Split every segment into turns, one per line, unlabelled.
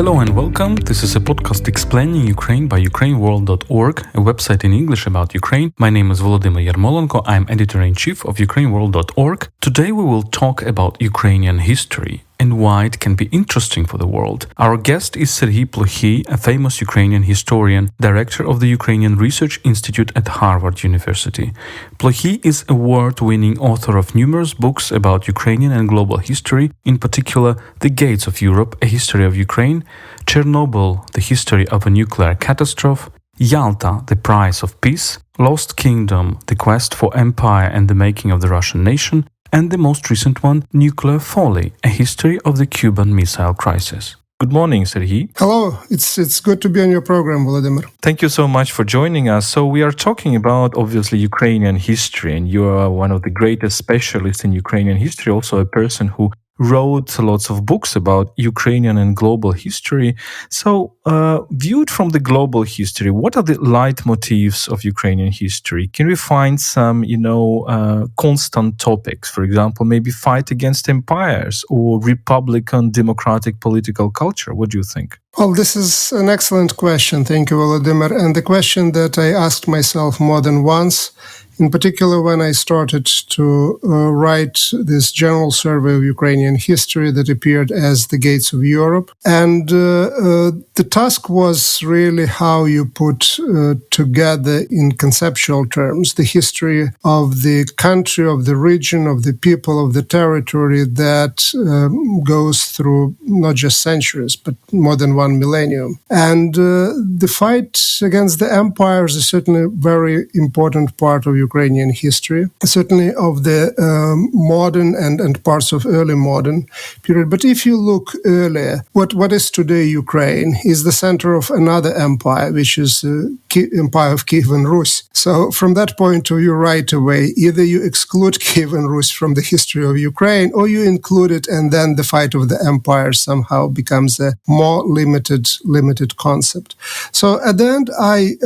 Hello and welcome. This is a podcast explaining Ukraine by UkraineWorld.org, a website in English about Ukraine. My name is Volodymyr Yermolenko. I'm editor-in-chief of UkraineWorld.org. Today we will talk about Ukrainian history and why it can be interesting for the world. Our guest is Serhii Plokhy, a famous Ukrainian historian, director of the Ukrainian Research Institute at Harvard University. Plokhy is a award-winning author of numerous books about Ukrainian and global history, in particular The Gates of Europe, A History of Ukraine, Chernobyl, The History of a Nuclear Catastrophe, Yalta, The Price of Peace, Lost Kingdom, The Quest for Empire and the Making of the Russian Nation, and the most recent one, Nuclear Folly, A History of the Cuban Missile Crisis. Good morning, Serhii.
Hello, it's good to be on your program, Volodymyr.
Thank you so much for joining us. So we are talking about, obviously, Ukrainian history, and you are one of the greatest specialists in Ukrainian history, also a person who wrote lots of books about Ukrainian and global history. So, viewed from the global history, what are the leitmotifs of Ukrainian history? Can we find some, constant topics? For example, maybe fight against empires or Republican democratic political culture? What do you think?
Well, this is an excellent question. Thank you, Volodymyr. And the question that I asked myself more than once, in particular when I started to write this general survey of Ukrainian history that appeared as The Gates of Europe. And the task was really how you put together in conceptual terms the history of the country, of the region, of the people, of the territory that goes through not just centuries, but more than one millennium. And the fight against the empires is certainly a very important part of Ukrainian history, certainly of the modern and parts of early modern period. But if you look earlier, what is today Ukraine is the center of another empire, which is Empire of Kiev and Rus. So from that point of view, right away, either you exclude Kiev and Rus from the history of Ukraine, or you include it, and then the fight of the empire somehow becomes a more limited concept. So at the end, I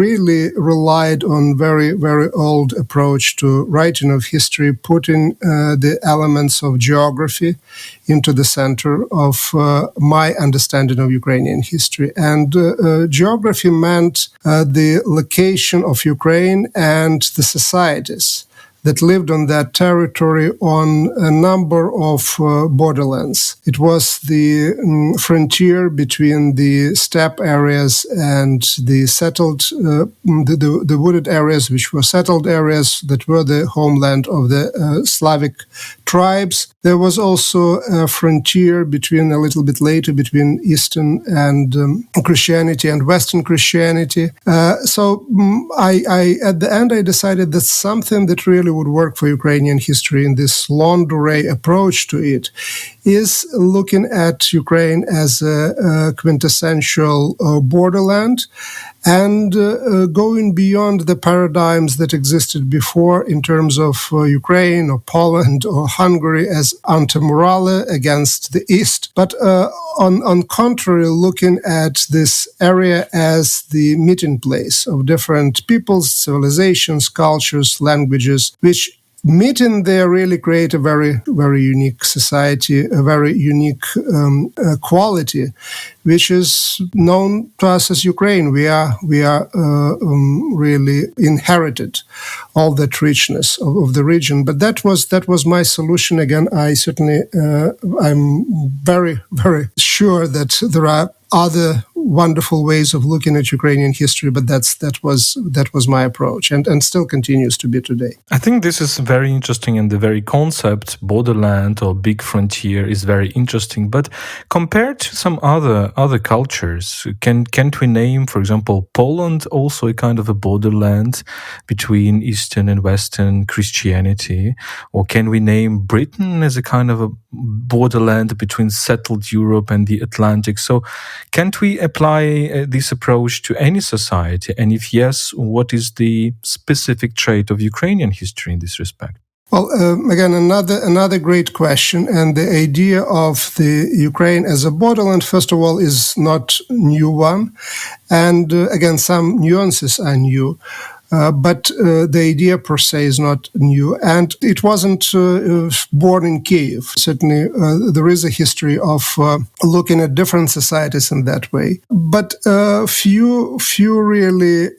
really relied on very old approach to writing of history, putting the elements of geography into the center of my understanding of Ukrainian history. And geography meant the location of Ukraine and the societies that lived on that territory on a number of borderlands. It was the frontier between the steppe areas and the settled, the wooded areas, which were settled areas that were the homeland of the Slavic tribes. There was also a frontier between, a little bit later, between Eastern and Christianity and Western Christianity. So I at the end, I decided that something that really would work for Ukrainian history in this longue durée approach to it is looking at Ukraine as a quintessential borderland and going beyond the paradigms that existed before in terms of Ukraine or Poland or Hungary as antemurale against the East, but on contrary, looking at this area as the meeting place of different peoples, civilizations, cultures, languages, which meeting there really create a very unique society, a very unique quality, which is known to us as Ukraine. We are really inherited all that richness of the region. But that was my solution. Again, I certainly I'm very sure that there are other wonderful ways of looking at Ukrainian history, but that was my approach and still continues to be today.
I think this is very interesting, and the very concept borderland or big frontier is very interesting. But compared to some other cultures, can't we name, for example, Poland also a kind of a borderland between Eastern and Western Christianity? Or can we name Britain as a kind of a borderland between settled Europe and the Atlantic? So can't we apply this approach to any society? And if yes, what is the specific trait of Ukrainian history in this respect?
Well, again, another great question. And the idea of the Ukraine as a borderland, first of all, is not new one. And again, some nuances are new. But the idea per se is not new, and it wasn't born in Kiev. Certainly, there is a history of looking at different societies in that way. But few really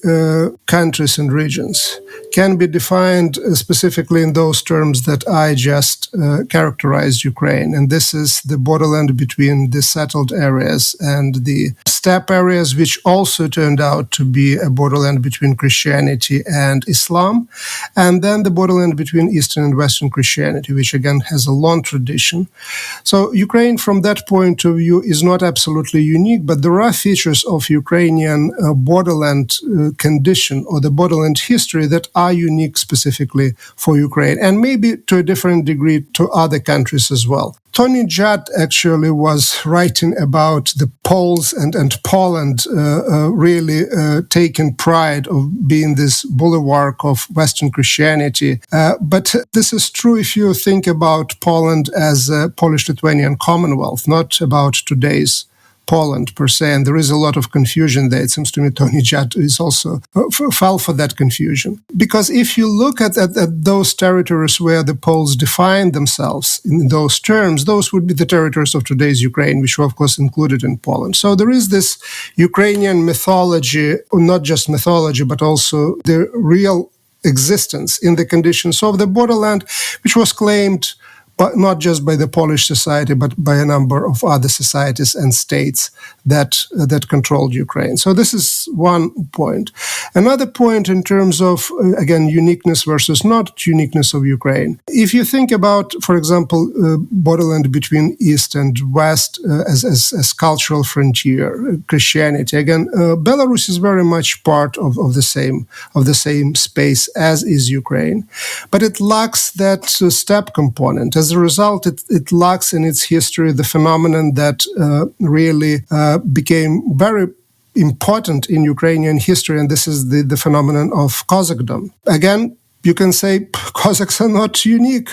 countries and regions can be defined specifically in those terms that I just characterized Ukraine. And this is the borderland between the settled areas and the steppe areas, which also turned out to be a borderland between Christianity and Islam. And then the borderland between Eastern and Western Christianity, which again has a long tradition. So Ukraine, from that point of view, is not absolutely unique, but there are features of Ukrainian borderland condition or the borderland history that are unique specifically for Ukraine, and maybe to a different degree to other countries as well. Tony Judd actually was writing about the Poles and Poland really taking pride of being this bulwark of Western Christianity. But this is true if you think about Poland as a Polish-Lithuanian Commonwealth, not about today's Poland per se, and there is a lot of confusion there. It seems to me Tony Judd is also fell for that confusion. Because if you look at those territories where the Poles defined themselves in those terms, those would be the territories of today's Ukraine, which were of course included in Poland. So there is this Ukrainian mythology, not just mythology, but also the real existence in the conditions of the borderland, which was claimed but not just by the Polish society, but by a number of other societies and states that controlled Ukraine. So this is one point. Another point in terms of, again, uniqueness versus not uniqueness of Ukraine. If you think about, for example, borderland between East and West as cultural frontier, Christianity, again, Belarus is very much part of the same space as is Ukraine, but it lacks that steppe component. As a result, it lacks in its history the phenomenon that really became very important in Ukrainian history, and this is the phenomenon of Cossackdom. Again, you can say Cossacks are not unique.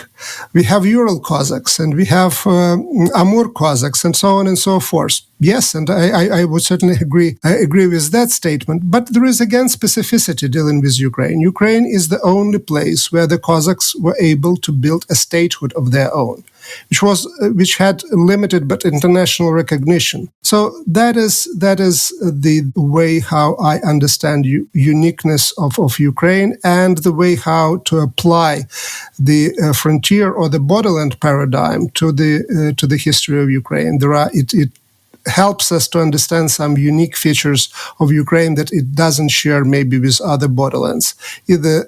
We have Ural Cossacks and we have Amur Cossacks and so on and so forth. Yes, and I would certainly agree with that statement. But there is again specificity dealing with Ukraine. Ukraine is the only place where the Cossacks were able to build a statehood of their own, which had limited but international recognition. So that is the way how I understand uniqueness of Ukraine, and the way how to apply the frontier or the borderland paradigm to the history of Ukraine. It helps us to understand some unique features of Ukraine that it doesn't share maybe with other borderlands, either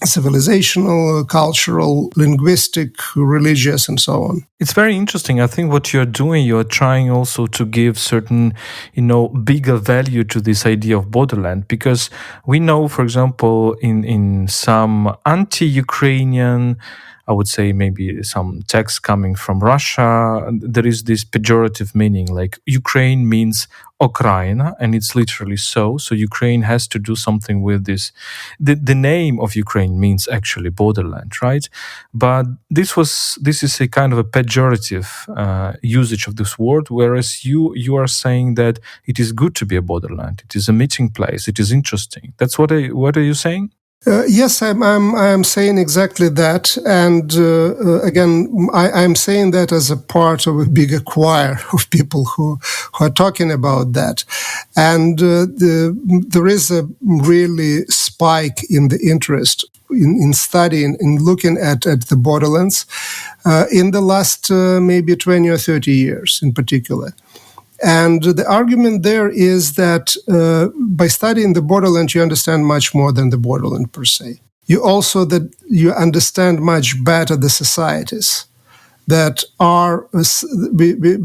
civilizational, cultural, linguistic, religious, and so on.
It's very interesting. I think what you're doing, you're trying also to give certain, bigger value to this idea of borderland, because we know, for example, in some anti-Ukrainian, I would say maybe some text coming from Russia, there is this pejorative meaning, like Ukraine means Ukraine, and it's literally so. So Ukraine has to do something with this. The name of Ukraine means actually borderland, right? But this is a kind of a pejorative usage of this word, whereas you are saying that it is good to be a borderland. It is a meeting place. It is interesting. That's what are you saying?
Yes, I'm saying exactly that, and again, I'm saying that as a part of a bigger choir of people who are talking about that, and there is a really spike in the interest in studying, in looking at the borderlands in the last maybe 20 or 30 years in particular. And the argument there is that by studying the borderland, you understand much more than the borderland per se. You understand much better the societies that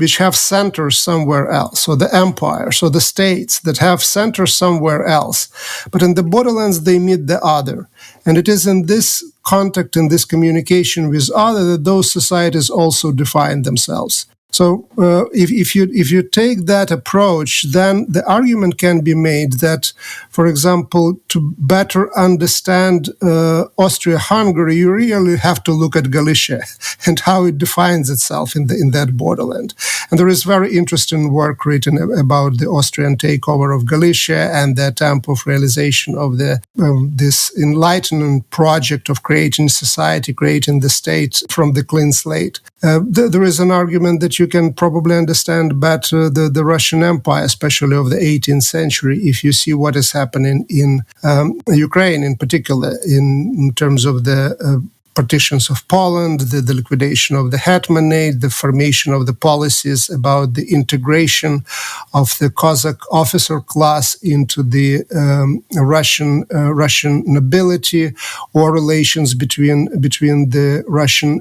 which have centers somewhere else, or the empires, or the states that have centers somewhere else. But in the borderlands, they meet the other. And it is in this contact, in this communication with other, that those societies also define themselves. So if you take that approach, then the argument can be made that, for example, to better understand Austria-Hungary, you really have to look at Galicia and how it defines itself in that borderland. And there is very interesting work written about the Austrian takeover of Galicia and the attempt of realization of this enlightenment project of creating society, creating the state from the clean slate. There is an argument that you can probably understand better the Russian Empire, especially of the 18th century, if you see what is happening in Ukraine in particular, in terms of the partitions of Poland, the liquidation of the Hetmanate, the formation of the policies about the integration of the Cossack officer class into the Russian nobility, or relations between the Russian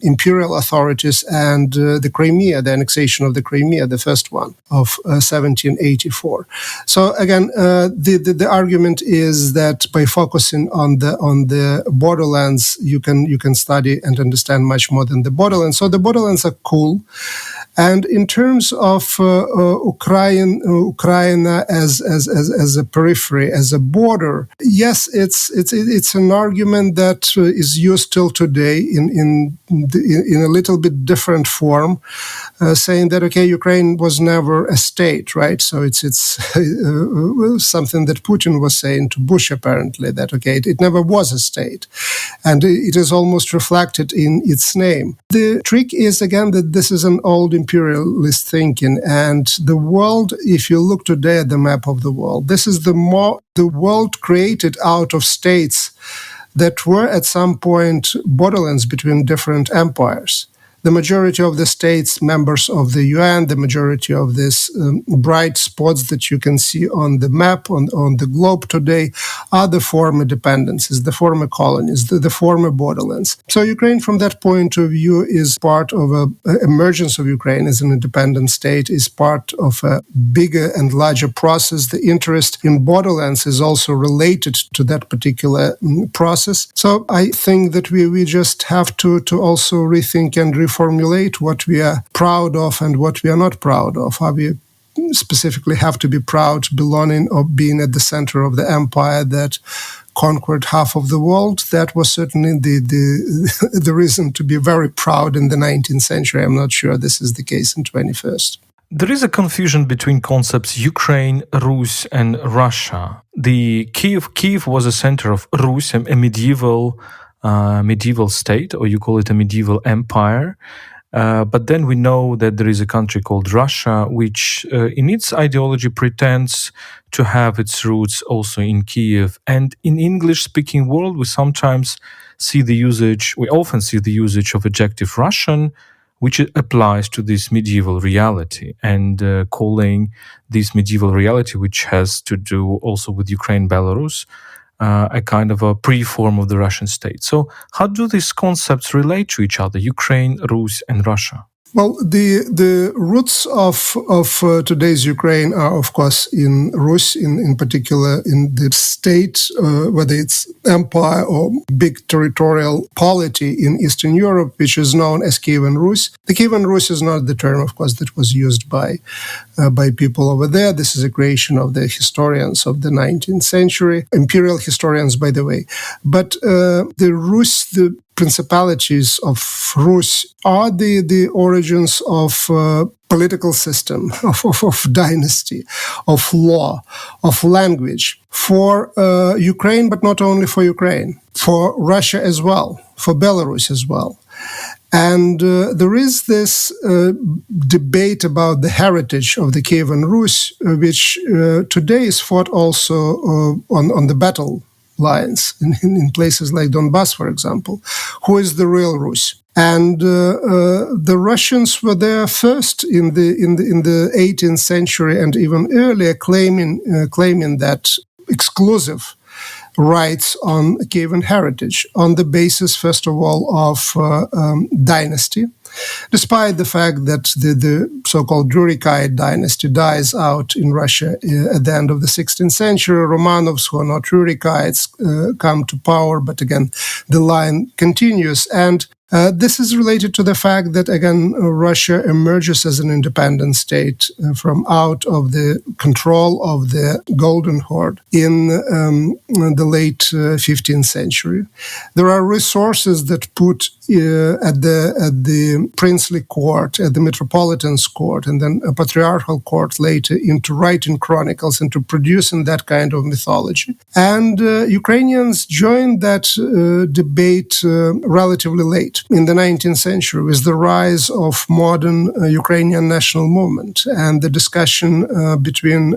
imperial authorities and the Crimea, the annexation of the Crimea, the first one of 1784. So again, the argument is that by focusing on the borderlands, you can study and understand much more than the borderlands. So the borderlands are cool. And in terms of Ukraine as a periphery, as a border, yes, it's an argument that is used till today in a little bit different form, saying that Ukraine was never a state, right? So it's something that Putin was saying to Bush apparently, that it never was a state, and it is almost reflected in its name. The trick is again that this is an old imperialist thinking, and the world, if you look today at the map of the world, this is the world created out of states that were at some point borderlands between different empires. The majority of the states members of the UN, the majority of these bright spots that you can see on the map, on the globe today, are the former dependencies, the former colonies, the former borderlands. So Ukraine, from that point of view, is part of an emergence of Ukraine as an independent state, is part of a bigger and larger process. The interest in borderlands is also related to that particular process. So I think that we just have to also rethink and formulate what we are proud of and what we are not proud of. How we specifically have to be proud belonging or being at the center of the empire that conquered half of the world. That was certainly the reason to be very proud in the 19th century. I'm not sure this is the case in 21st.
There is a confusion between concepts Ukraine, Rus, and Russia. The Kiev was a center of Rus, a medieval state, or you call it a medieval empire. But then we know that there is a country called Russia, which in its ideology pretends to have its roots also in Kiev. And in English-speaking world, we often see the usage of adjective Russian, which applies to this medieval reality, and calling this medieval reality, which has to do also with Ukraine, Belarus, a kind of a pre-form of the Russian state. So how do these concepts relate to each other, Ukraine, Rus, and Russia?
Well, the roots of today's Ukraine are, of course, in Rus, in particular in the state, whether it's empire or big territorial polity in Eastern Europe, which is known as Kievan Rus. The Kievan Rus is not the term, of course, that was used by people over there. This is a creation of the historians of the 19th century, imperial historians, by the way. But the Rus, the principalities of Rus are the origins of political system, of dynasty, of law, of language for Ukraine, but not only for Ukraine, for Russia as well, for Belarus as well. And there is this debate about the heritage of the Kievan Rus, which today is fought also on the battle lines in places like Donbass, for example. Who is the real Rus? And the Russians were there first in the 18th century and even earlier, claiming that exclusive rights on Kievan heritage on the basis, first of all, of dynasty. Despite the fact that the so-called Rurikite dynasty dies out in Russia at the end of the 16th century, Romanovs, who are not Rurikites, come to power, but again, the line continues. And This is related to the fact that, again, Russia emerges as an independent state from out of the control of the Golden Horde in the late 15th century. There are resources that put at the princely court, at the metropolitan's court, and then a patriarchal court later into writing chronicles and to producing that kind of mythology. And Ukrainians joined that debate relatively late in the 19th century with the rise of modern Ukrainian national movement and the discussion between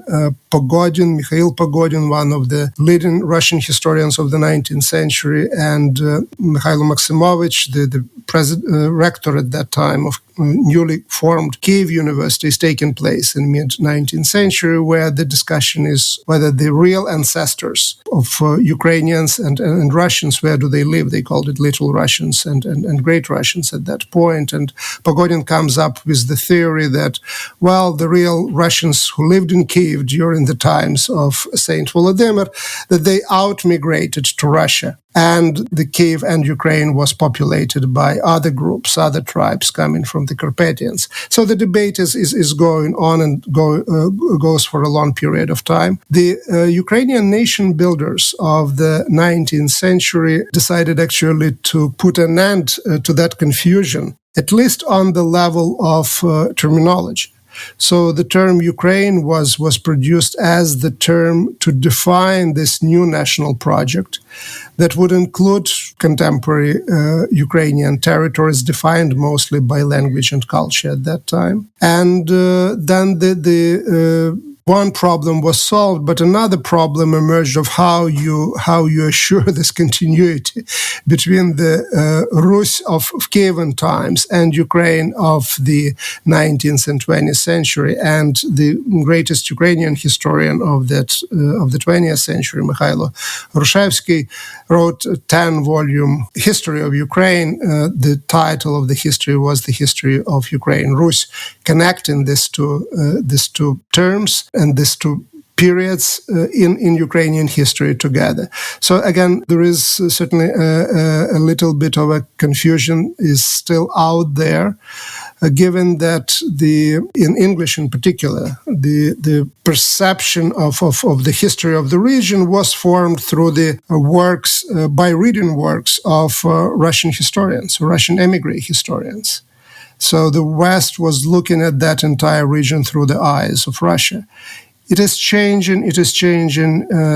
Pogodin, Mikhail Pogodin, one of the leading Russian historians of the 19th century, and Mikhailo Maximovich, the rector at that time of newly formed Kiev University, is taking place in mid-19th century, where the discussion is whether the real ancestors of Ukrainians and Russians, where do they live? They called it Little Russians and Great Russians at that point. And Pogodin comes up with the theory that, well, the real Russians who lived in Kiev during the times of Saint Volodymyr, that they out-migrated to Russia. And the Kiev and Ukraine was populated by other groups, other tribes coming from the Carpathians. So the debate is going on and goes for a long period of time. The Ukrainian nation builders of the 19th century decided actually to put an end to that confusion, at least on the level of terminology. So the term Ukraine was produced as the term to define this new national project that would include contemporary Ukrainian territories defined mostly by language and culture at that time. And then the one problem was solved, but another problem emerged of how you assure this continuity between the Rus of Kievan times and Ukraine of the 19th and 20th century. And the greatest Ukrainian historian of the 20th century, Mikhailo Hrushevsky, wrote a 10-volume history of Ukraine. The title of the history was The History of Ukraine, Rus, connecting these two terms and these two periods in Ukrainian history together. So again, there is certainly a little bit of a confusion is still out there, given that in English in particular, the perception of the history of the region was formed through the works, by reading works of Russian historians, Russian emigre historians. So the West was looking at that entire region through the eyes of Russia. It is changing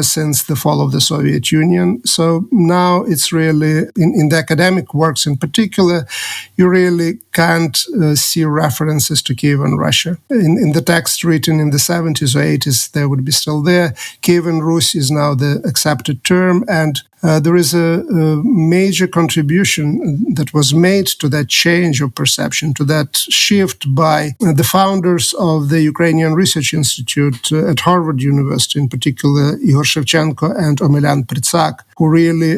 since the fall of the Soviet Union. So now it's really, in the academic works in particular, you really can't see references to Kievan Russia. In the text written in the 70s or 80s, they would be still there. Kievan Rus is now the accepted term, and there is a major contribution that was made to that change of perception, to that shift by the founders of the Ukrainian Research Institute at Harvard University, in particular Igor Shevchenko and Omelian Pritsak, who really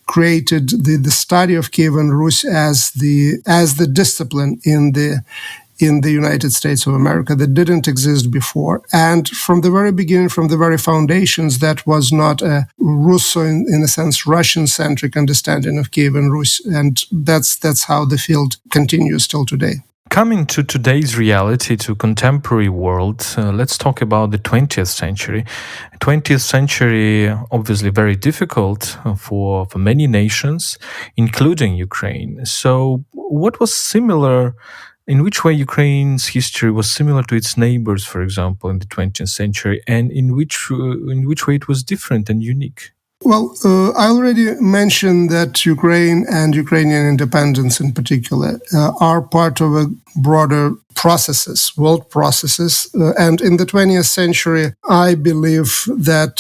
created the study of Kievan Rus as the discipline in the United States of America that didn't exist before. And from the very beginning, from the very foundations, that was not a Russo, in a sense, Russian-centric understanding of Kievan Rus. And that's how the field continues till today.
Coming to today's reality, to contemporary world, let's talk about the 20th century. 20th century, obviously very difficult for many nations, including Ukraine. So what was similar? In which way Ukraine's history was similar to its neighbors, for example, in the 20th century, and in which way it was different and unique?
Well, I already mentioned that Ukraine and Ukrainian independence in particular are part of a broader processes, world processes. And in the 20th century, I believe that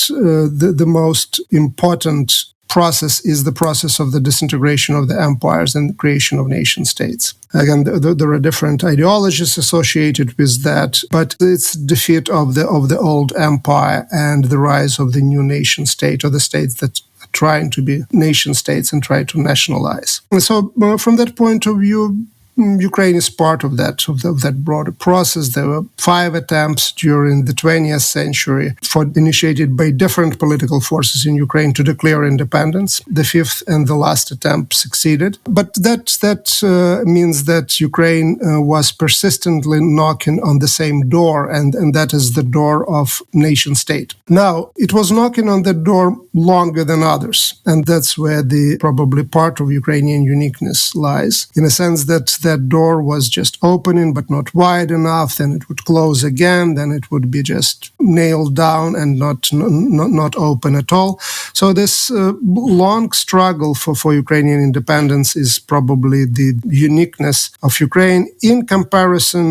the most important process is the process of the disintegration of the empires and the creation of nation states. Again, there are different ideologies associated with that, but it's defeat of the old empire and the rise of the new nation state, or the states that are trying to be nation states and try to nationalize. And so from that point of view, Ukraine is part of that broader process. There were 5 attempts during the 20th century initiated by different political forces in Ukraine to declare independence. The 5th and the last attempt succeeded. But that means that Ukraine was persistently knocking on the same door, and that is the door of nation state. Now, it was knocking on the door longer than others, and that's where the probably part of Ukrainian uniqueness lies, in a sense that door was just opening but not wide enough, then it would close again, then it would be just nailed down and not open at all. So this long struggle for Ukrainian independence is probably the uniqueness of Ukraine in comparison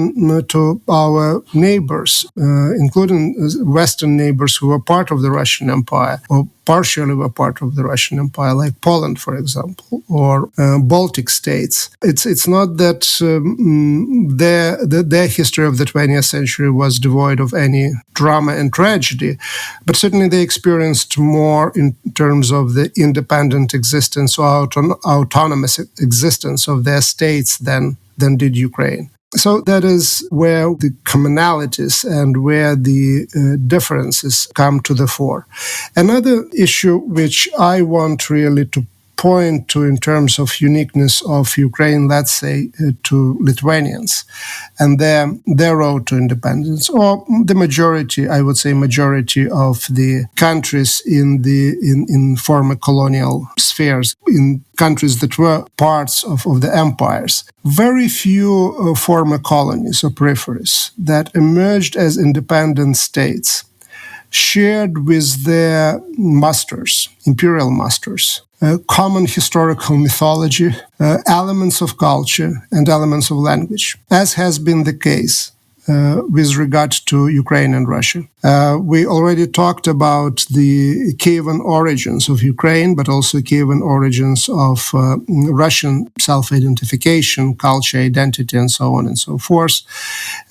to our neighbors, including Western neighbors who were part of the Russian Empire, or partially were part of the Russian Empire, like Poland, for example, or Baltic states. It's not that their history of the 20th century was devoid of any drama and tragedy, but certainly they experienced more in terms of the independent existence or autonomous existence of their states than did Ukraine. So that is where the commonalities and where the differences come to the fore. Another issue which I want really to point to in terms of uniqueness of Ukraine, let's say, to Lithuanians and their road to independence, or the majority, I would say majority of the countries in former colonial spheres, in countries that were parts of the empires. Very few former colonies or peripheries that emerged as independent states shared with their masters, imperial masters, common historical mythology, elements of culture, and elements of language, as has been the case with regard to Ukraine and Russia. We already talked about the Kievan origins of Ukraine, but also Kievan origins of Russian self-identification, culture, identity, and so on and so forth.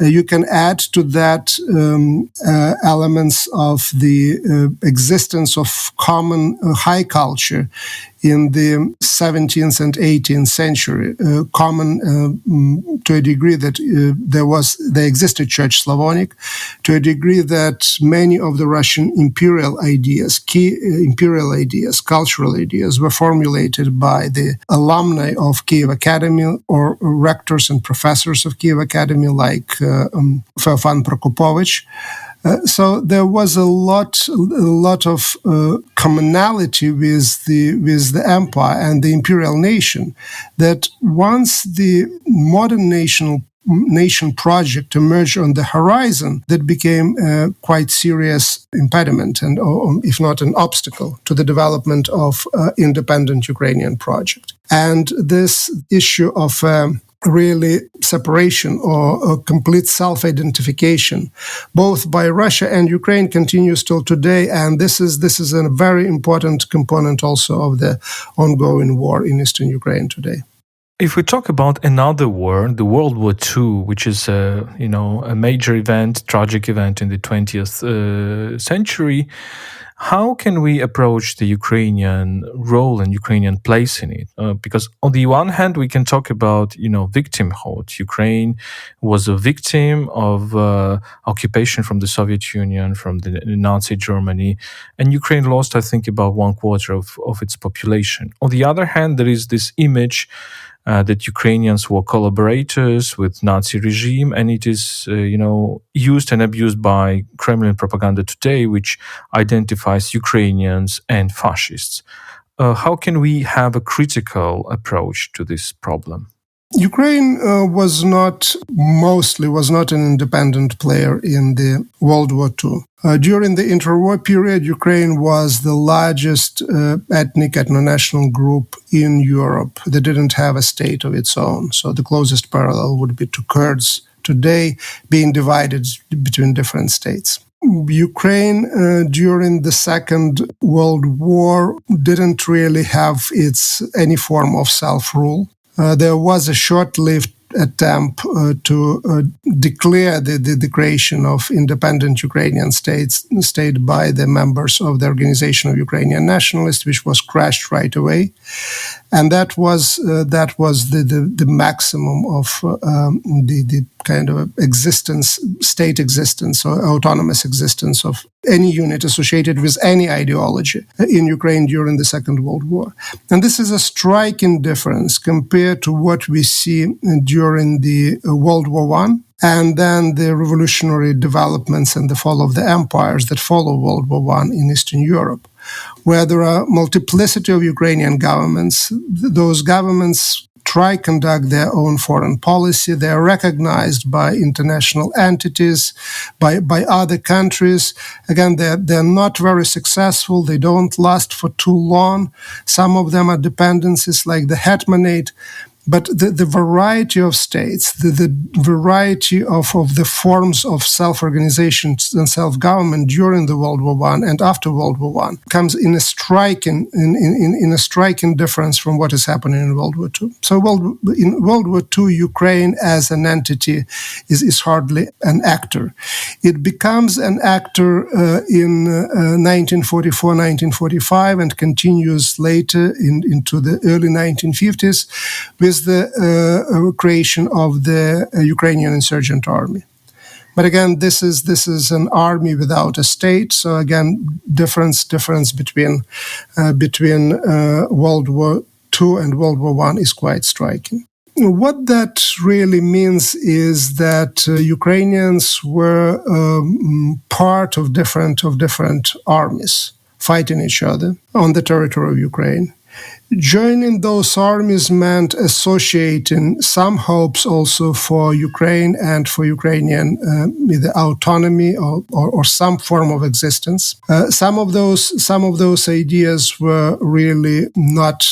You can add to that elements of the existence of common high culture in the 17th and 18th century, common to a degree that there existed Church Slavonic, to a degree that many of the Russian imperial ideas, key imperial ideas, cultural ideas, were formulated by the alumni of Kiev Academy or rectors and professors of Kiev Academy like Feofan Prokopovich. So there was a lot of commonality with the empire and the imperial nation, that once the modern nation project emerged on the horizon, that became a quite serious impediment and, if not an obstacle, to the development of independent Ukrainian project. And this issue of really separation or complete self-identification, both by Russia and Ukraine, continues till today, and this is a very important component also of the ongoing war in eastern Ukraine today.
If we talk about another war, the World War II, which is a major event, tragic event in the 20th century, how can we approach the Ukrainian role and Ukrainian place in it? Because on the one hand, we can talk about, victimhood. Ukraine was a victim of occupation from the Soviet Union, from the Nazi Germany, and Ukraine lost, I think, about 1/4 of its population. On the other hand, there is this image that Ukrainians were collaborators with Nazi regime, and it is, used and abused by Kremlin propaganda today, which identifies Ukrainians and fascists. How can we have a critical approach to this problem?
Ukraine was not an independent player in the World War II. During the interwar period, Ukraine was the largest ethno-national group in Europe that didn't have a state of its own. So the closest parallel would be to Kurds today being divided between different states. Ukraine, during the Second World War, didn't really have any form of self-rule. There was a short-lived attempt to declare the creation of independent Ukrainian state by the members of the Organization of Ukrainian Nationalists, which was crashed right away. And that was the maximum of the kind of state existence or autonomous existence of any unit associated with any ideology in Ukraine during the Second World War. And this is a striking difference compared to what we see during the World War I, and then the revolutionary developments and the fall of the empires that follow World War I in Eastern Europe, where there are multiplicity of Ukrainian governments. Those governments try to conduct their own foreign policy. They are recognized by international entities, by other countries. Again, they're not very successful. They don't last for too long. Some of them are dependencies like the Hetmanate. But the variety of states, the variety of the forms of self-organization and self-government during the World War I and after World War I comes in a striking difference from what is happening in World War II. So in World War II, Ukraine as an entity is hardly an actor. It becomes an actor in 1944, 1945, and continues later into the early 1950s with the creation of the Ukrainian Insurgent Army. But again, this is an army without a state. So again, difference between World War II and World War I is quite striking. What that really means is that Ukrainians were part of different armies fighting each other on the territory of Ukraine. Joining those armies meant associating some hopes also for Ukraine and for Ukrainian either autonomy or some form of existence. Some of those ideas were really not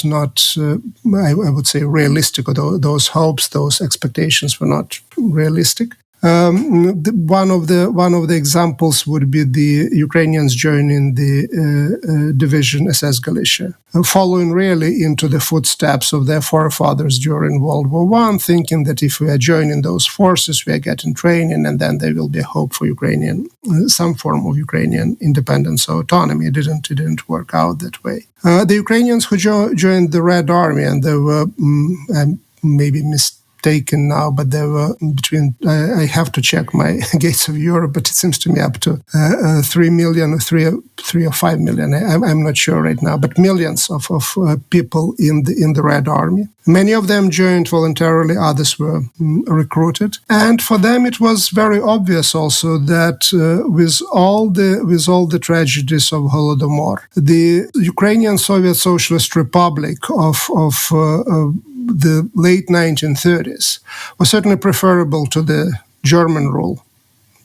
I would say realistic, or those hopes, those expectations were not realistic. One of the examples would be the Ukrainians joining the division SS Galicia, following really into the footsteps of their forefathers during World War I, thinking that if we are joining those forces, we are getting training, and then there will be a hope for some form of Ukrainian independence or autonomy. It didn't work out that way. The Ukrainians who joined the Red Army, and they were maybe mistaken now, but there were I have to check my Gates of Europe, but it seems to me up to 3 million or 3 or 5 million. I'm not sure right now, but millions of people in the Red Army. Many of them joined voluntarily, others were recruited. And for them it was very obvious also that with all the tragedies of Holodomor, the Ukrainian Soviet Socialist Republic of the late 1930s was certainly preferable to the German rule,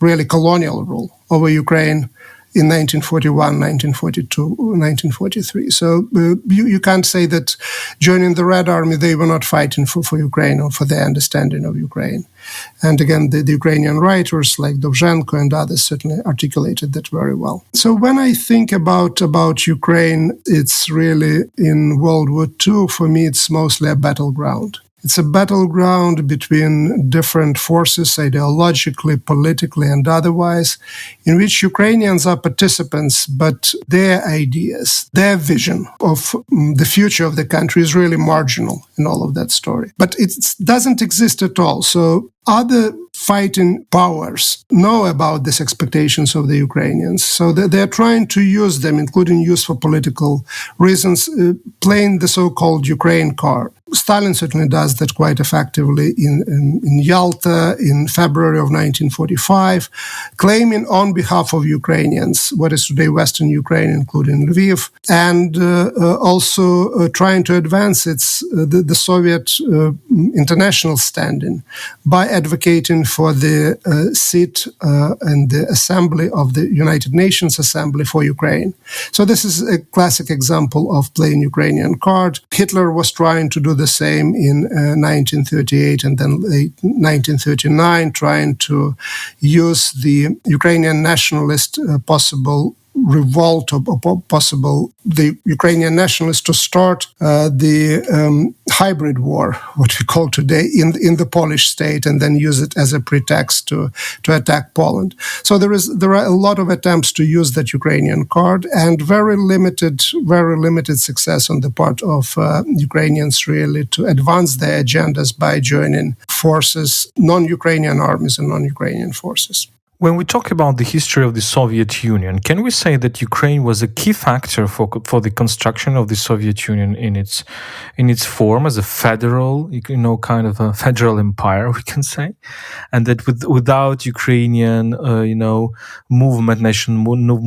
really colonial rule over Ukraine in 1941, 1942, 1943. So you can't say that joining the Red Army, they were not fighting for Ukraine or for their understanding of Ukraine. And again, the Ukrainian writers like Dovzhenko and others certainly articulated that very well. So when I think about Ukraine, it's really in World War II, for me, it's mostly a battleground. It's a battleground between different forces, ideologically, politically, and otherwise, in which Ukrainians are participants, but their ideas, their vision of the future of the country is really marginal in all of that story. But it doesn't exist at all. So other fighting powers know about these expectations of the Ukrainians. So they're trying to use them, including use for political reasons, playing the so-called Ukraine card. Stalin certainly does that quite effectively in Yalta in February of 1945, claiming on behalf of Ukrainians what is today Western Ukraine, including Lviv, and also trying to advance the Soviet international standing by advocating for the seat and the assembly of the United Nations Assembly for Ukraine. So this is a classic example of playing Ukrainian card. Hitler was trying to do the same in 1938 and then late 1939, trying to use the Ukrainian nationalist possible revolt or possible the Ukrainian nationalists to start the hybrid war, what we call today, in the Polish state, and then use it as a pretext to attack Poland. So there are a lot of attempts to use that Ukrainian card, and very limited success on the part of Ukrainians really to advance their agendas by joining forces, non-Ukrainian armies and non-Ukrainian forces.
When we talk about the history of the Soviet Union, can we say that Ukraine was a key factor for the construction of the Soviet Union in its form as a federal, kind of a federal empire, we can say, and that without Ukrainian, national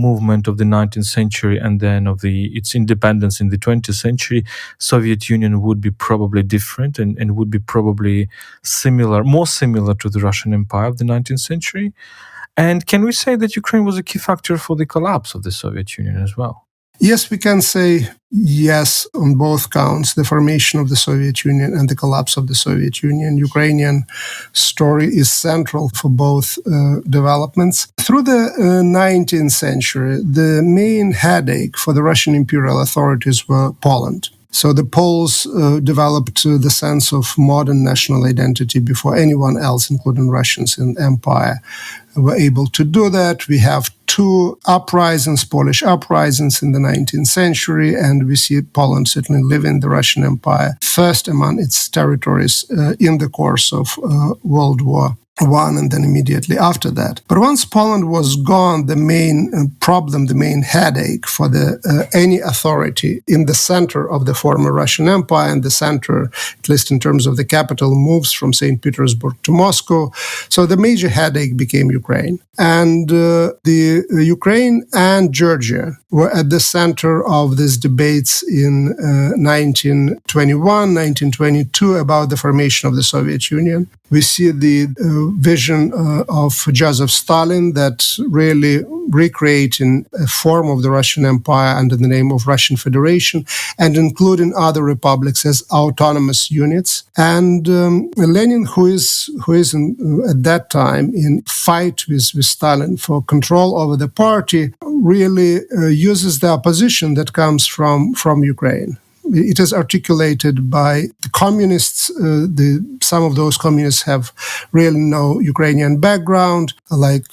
movement of the 19th century and then of its independence in the 20th century, Soviet Union would be probably different and would be probably more similar to the Russian Empire of the 19th century. And can we say that Ukraine was a key factor for the collapse of the Soviet Union as well?
Yes, we can say yes on both counts, the formation of the Soviet Union and the collapse of the Soviet Union. Ukrainian story is central for both developments. Through the 19th century, the main headache for the Russian imperial authorities were Poland. So the Poles developed the sense of modern national identity before anyone else, including Russians in empire, were able to do that. We have two Polish uprisings in the 19th century, and we see Poland certainly living the Russian Empire first among its territories in the course of World War I and then immediately after that. But once Poland was gone, the main problem, the main headache for any authority in the center of the former Russian Empire, and the center, at least in terms of the capital, moves from St. Petersburg to Moscow. So the major headache became Ukraine. And the Ukraine and Georgia were at the center of these debates in 1921, 1922 about the formation of the Soviet Union. We see the vision of Joseph Stalin that really recreating a form of the Russian Empire under the name of Russian Federation and including other republics as autonomous units. And Lenin, who is at that time in fight with Stalin for control over the party, really uses the opposition that comes from Ukraine. It is articulated by the communists. Some of those communists have really no Ukrainian background, like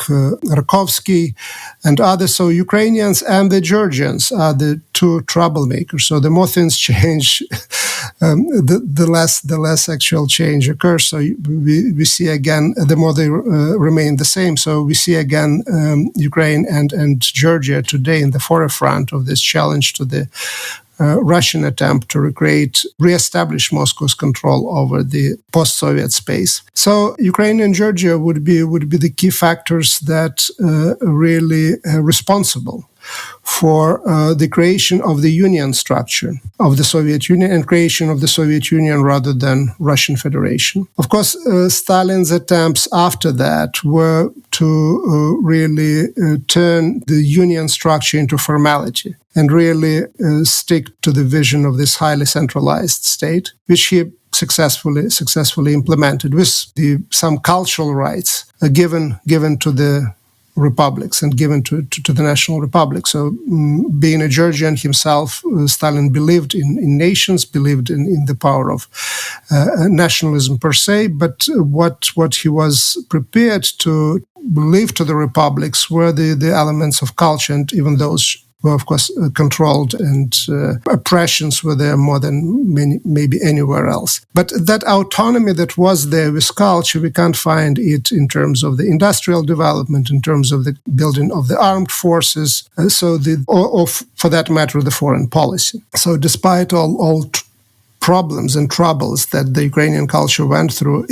Rakovsky and others. So Ukrainians and the Georgians are the two troublemakers. So the more things change, the less actual change occurs. So we see again, the more they remain the same. So we see again Ukraine and Georgia today in the forefront of this challenge to the Russian attempt to re-establish Moscow's control over the post-Soviet space. So Ukraine and Georgia would be the key factors that really responsible for the creation of the union structure of the Soviet Union and creation of the Soviet Union rather than Russian Federation. Of course, Stalin's attempts after that were to really turn the union structure into formality and really stick to the vision of this highly centralized state, which he successfully implemented with some cultural rights given to the republics and given to the national republic. So being a Georgian himself, Stalin believed in nations, believed in the power of nationalism per se, but what he was prepared to leave to the republics were the elements of culture, and even those were, of course, controlled, and oppressions were there more than maybe anywhere else. But that autonomy that was there with culture, we can't find it in terms of the industrial development, in terms of the building of the armed forces, or for that matter, the foreign policy. So despite all problems and troubles that the Ukrainian culture went through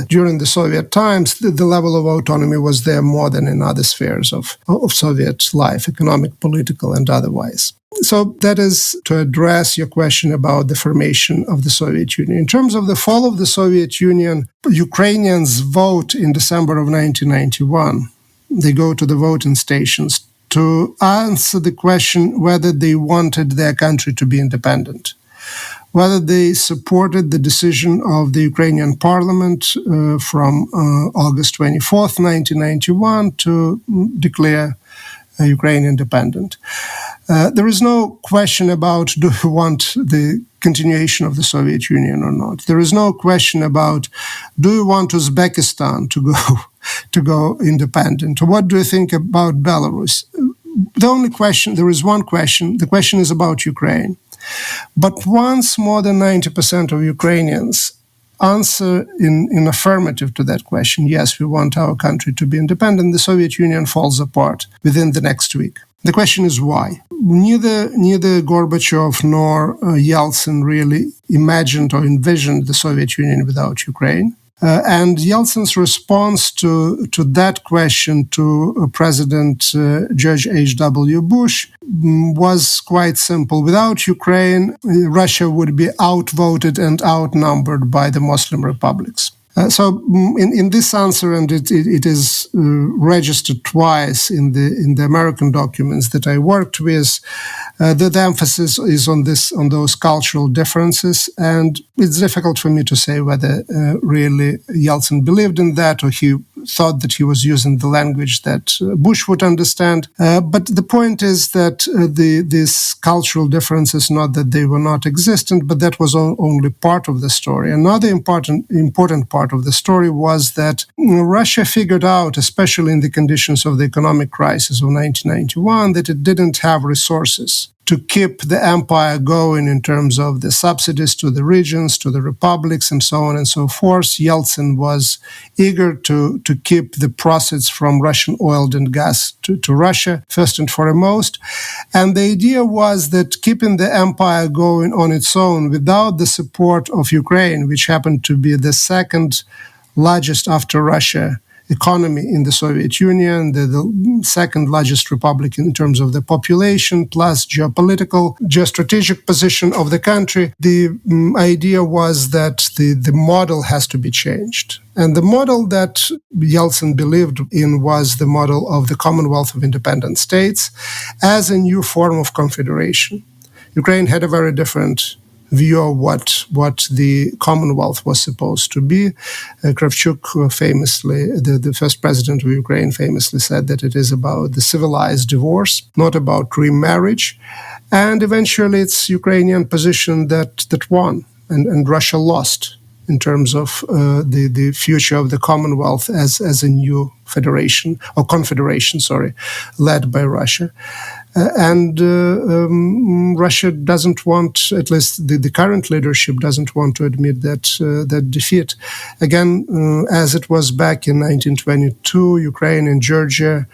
during the Soviet times, the level of autonomy was there more than in other spheres of Soviet life, economic, political, and otherwise. So that is to address your question about the formation of the Soviet Union. In terms of the fall of the Soviet Union, Ukrainians vote in December of 1991. They go to the voting stations to answer the question whether they wanted their country to be independent, whether they supported the decision of the Ukrainian parliament from August 24th, 1991, to declare Ukraine independent. There is no question about do we want the continuation of the Soviet Union or not. There is no question about do you want Uzbekistan to go independent? What do you think about Belarus? There is one question. The question is about Ukraine. But once more than 90% of Ukrainians answer in affirmative to that question, yes, we want our country to be independent, the Soviet Union falls apart within the next week. The question is why. Neither Gorbachev nor Yeltsin really imagined or envisioned the Soviet Union without Ukraine. And Yeltsin's response to that question to President George H.W. Bush was quite simple. Without Ukraine, Russia would be outvoted and outnumbered by the Muslim republics. So in this answer, and it is registered twice in the American documents that I worked with, the emphasis is on those cultural differences, and it's difficult for me to say whether really Yeltsin believed in that or he thought that he was using the language that Bush would understand. But the point is that these cultural differences, not that they were not existent, but that was only part of the story. Another important part of the story was that Russia figured out, especially in the conditions of the economic crisis of 1991, that it didn't have resources to keep the empire going in terms of the subsidies to the regions, to the republics, and so on and so forth. Yeltsin was eager to keep the proceeds from Russian oil and gas to Russia, first and foremost. And the idea was that keeping the empire going on its own without the support of Ukraine, which happened to be the second largest after Russia economy in the Soviet Union, the second largest republic in terms of the population, plus geostrategic position of the country, the idea was that the model has to be changed. And the model that Yeltsin believed in was the model of the Commonwealth of Independent States as a new form of confederation. Ukraine had a very different view of what the Commonwealth was supposed to be. Kravchuk famously, the first president of Ukraine, famously said that it is about the civilized divorce, not about remarriage. And eventually it's Ukrainian position that won, and Russia lost in terms of the future of the Commonwealth as a new federation, or confederation, led by Russia. Russia doesn't want, at least the current leadership doesn't want to admit that defeat. Again, as it was back in 1922, Ukraine and Georgia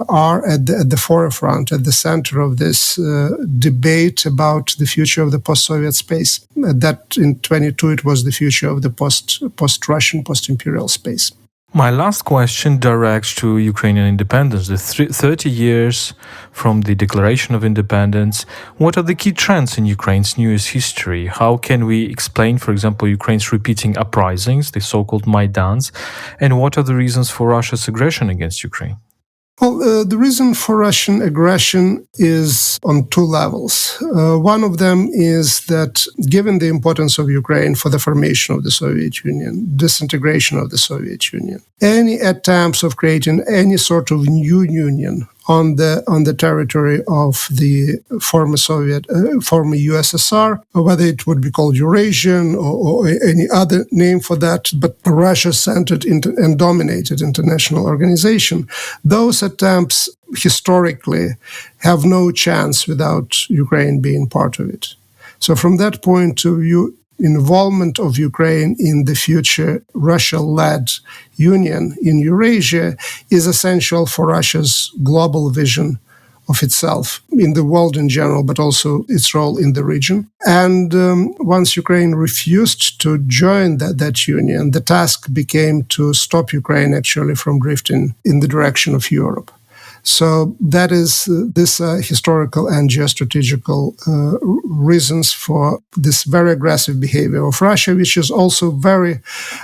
are at the forefront, at the center of this debate about the future of the post-Soviet space. That in 22, it was the future of the post-Russian, post-imperial space.
My last question directs to Ukrainian independence. The 30 years from the Declaration of Independence, what are the key trends in Ukraine's newest history? How can we explain, for example, Ukraine's repeating uprisings, the so-called Maidans, and what are the reasons for Russia's aggression against Ukraine?
Well, the reason for Russian aggression is on two levels. One of them is that given the importance of Ukraine for the formation of the Soviet Union, disintegration of the Soviet Union, any attempts of creating any sort of new union on the territory of the former USSR, whether it would be called Eurasian or any other name for that, but Russia-centered and dominated international organization, those attempts historically have no chance without Ukraine being part of it. So from that point of view, involvement of Ukraine in the future Russia-led union in Eurasia is essential for Russia's global vision of itself in the world in general, but also its role in the region. And once Ukraine refused to join that union, the task became to stop Ukraine actually from drifting in the direction of Europe. So that is this historical and geostrategical reasons for this very aggressive behavior of Russia, which is also very,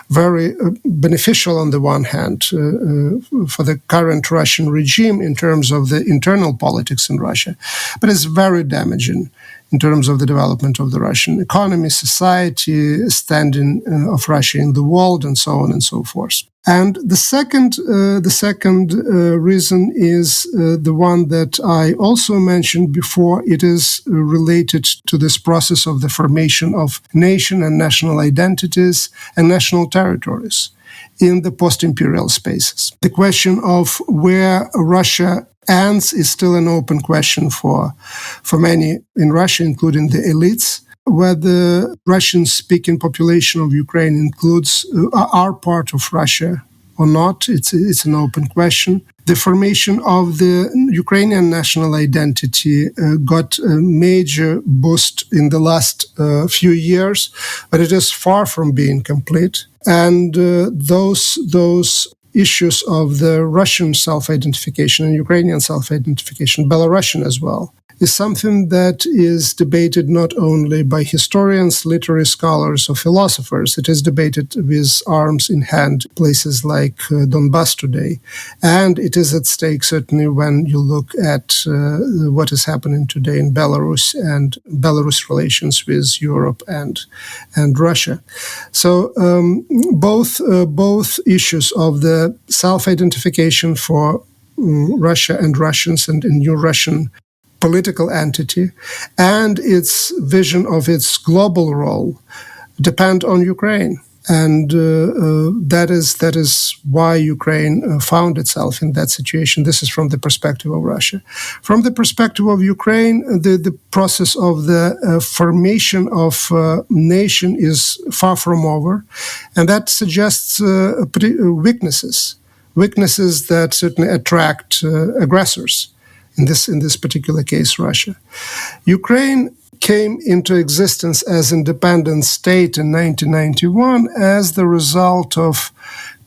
very beneficial on the one hand for the current Russian regime in terms of the internal politics in Russia, but it's very damaging in terms of the development of the Russian economy, society, standing of Russia in the world, and so on and so forth. And the second reason is the one that I also mentioned before. It is related to this process of the formation of nation and national identities and national territories in the post-imperial spaces. The question of where Russia ends is still an open question for many in Russia, including the elites. Whether Russian-speaking population of Ukraine includes are part of Russia or not, it's an open question. The formation of the Ukrainian national identity got a major boost in the last few years, but it is far from being complete. And those issues of the Russian self-identification and Ukrainian self-identification, Belarusian as well, is something that is debated not only by historians, literary scholars, or philosophers. It is debated with arms in hand, places like Donbass today. And it is at stake, certainly, when you look at what is happening today in Belarus and Belarus relations with Europe and Russia. So both issues of the self-identification for Russia and Russians and a new Russian political entity and its vision of its global role depend on Ukraine. And that is why Ukraine found itself in that situation. This is from the perspective of Russia. From the perspective of Ukraine, the process of the formation of nation is far from over. And that suggests weaknesses that certainly attract aggressors. In this particular case, Russia. Ukraine came into existence as independent state in 1991 as the result of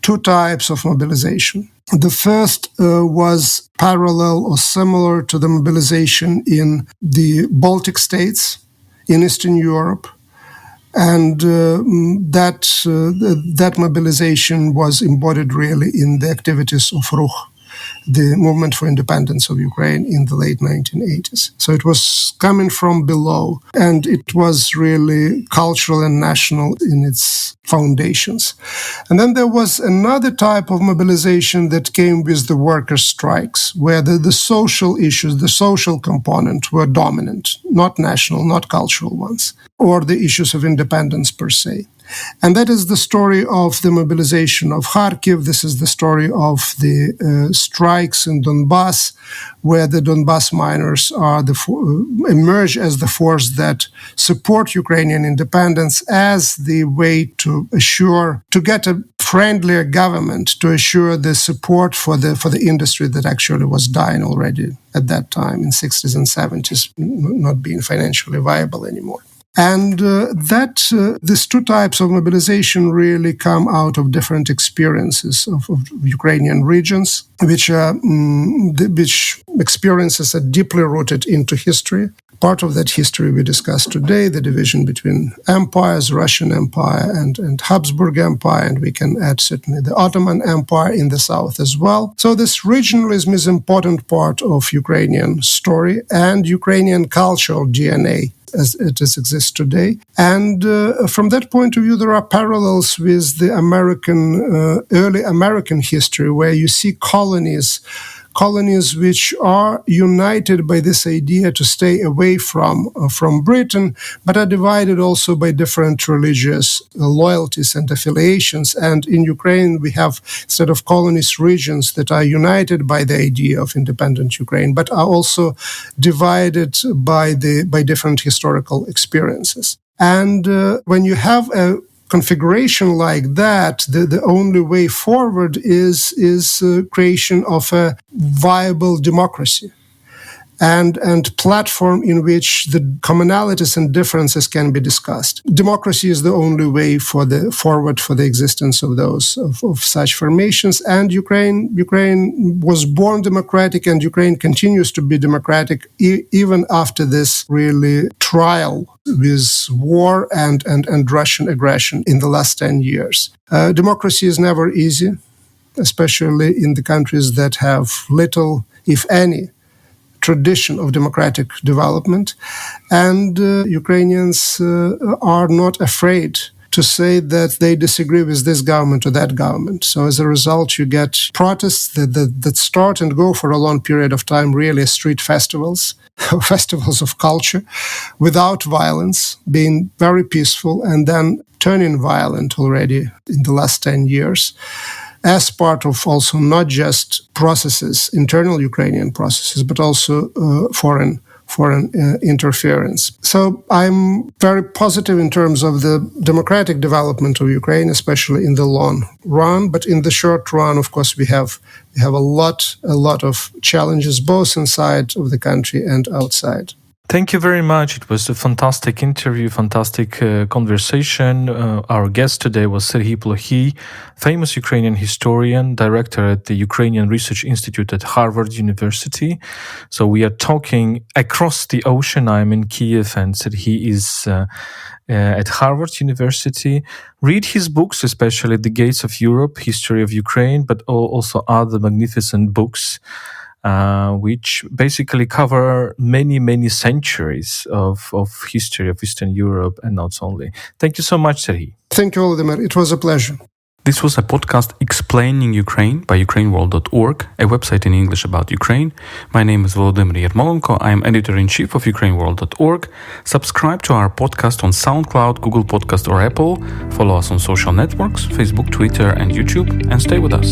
two types of mobilization. The first was parallel or similar to the mobilization in the Baltic states, in Eastern Europe. And that mobilization was embodied really in the activities of Ruch, the movement for independence of Ukraine in the late 1980s. So it was coming from below, and it was really cultural and national in its foundations. And then there was another type of mobilization that came with the workers' strikes, where the social issues, the social component were dominant, not national, not cultural ones, or the issues of independence per se. And that is the story of the mobilization of Kharkiv. This is the story of the strikes in Donbass, where the Donbass miners are emerge as the force that support Ukrainian independence as the way to get a friendlier government, to assure the support for the industry that actually was dying already at that time in 60s and 70s, not being financially viable anymore. And these two types of mobilization really come out of different experiences of Ukrainian regions, which experiences are deeply rooted into history. Part of that history we discussed today, the division between empires, Russian Empire and Habsburg Empire, and we can add certainly the Ottoman Empire in the south as well. So this regionalism is an important part of Ukrainian story and Ukrainian cultural DNA as it exists today. And from that point of view, there are parallels with the early American history, where you see colonies which are united by this idea to stay away from Britain, but are divided also by different religious loyalties and affiliations. And in Ukraine, we have, instead of colonies, regions that are united by the idea of independent Ukraine, but are also divided by different historical experiences. And when you have a configuration like that, the only way forward is creation of a viable democracy and platform in which the commonalities and differences can be discussed. Democracy is the only way forward for the existence of those of such formations. And Ukraine was born democratic, and Ukraine continues to be democratic even after this really trial with war and Russian aggression in the last 10 years. Democracy is never easy, especially in the countries that have little, if any, tradition of democratic development. And Ukrainians are not afraid to say that they disagree with this government or that government. So as a result, you get protests that start and go for a long period of time, really as street festivals, festivals of culture, without violence, being very peaceful, and then turning violent already in the last 10 years. As part of also not just processes, internal Ukrainian processes, but also foreign interference. So I'm very positive in terms of the democratic development of Ukraine, especially in the long run. But in the short run, of course, we have a lot of challenges, both inside of the country and outside.
Thank you very much. It was a fantastic interview, fantastic conversation. Our guest today was Serhii Plokhy, famous Ukrainian historian, director at the Ukrainian Research Institute at Harvard University. So we are talking across the ocean. I'm in Kiev and Serhii is at Harvard University. Read his books, especially The Gates of Europe, History of Ukraine, but also other magnificent books, which basically cover many centuries of history of Eastern Europe and not only. Thank you so much, Serhii.
Thank you, Volodymyr. It was a pleasure.
This was a podcast explaining Ukraine by UkraineWorld.org, a website in English about Ukraine. My name is Volodymyr Yermolenko. I am editor-in-chief of UkraineWorld.org. Subscribe to our podcast on SoundCloud, Google Podcast or Apple. Follow us on social networks, Facebook, Twitter and YouTube, and stay with us.